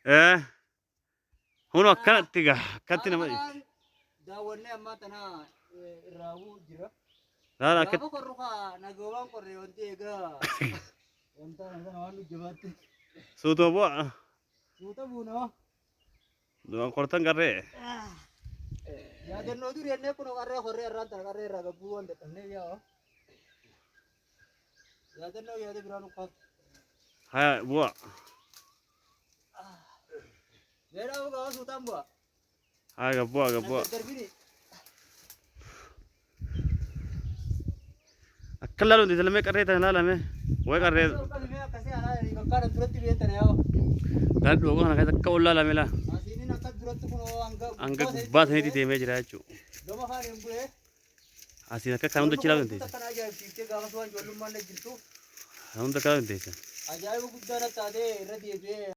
Eh, huno akkanatti gaa akkatti nama daawwannee ammaa tana raawuu jira. laala Gaafa akkatti qorru kaa nagawaan qorre wanti egaa wanta kana waan nu jabaatti suutoo bu'a suuta buunoo. du'an qortan garree Yaadannoo dur jennee kun qarree qorree irraan tana qarree irraa gabbuu waan dadhabnee yaa yaadannoo yaada biraan ukkaaf. haya bu'a Beedhaa ugaa suutaan bu'a. haya gabbu'a gabbu'a Darbini. akka laalu ndi dalamee qarree tana laalame way qarree Akkasii alaa kakkaadhaan duratti beektan yaa. dhaan dhooqa kana keessatti akka ol laalame laa Asiinin akka duratti kun hanga gubbaa saniitti deemee jira jechuudha. Gama afaan hin bu'ee. Asiin akka kan hunda chilaa dandeessa. Kan ajaa'ibsiiftee gaafa waan ijoollummaan jirtu. Kan hunda kalaa dandeessa. Ajaa'iba guddaa natti taatee irra deebi'ee.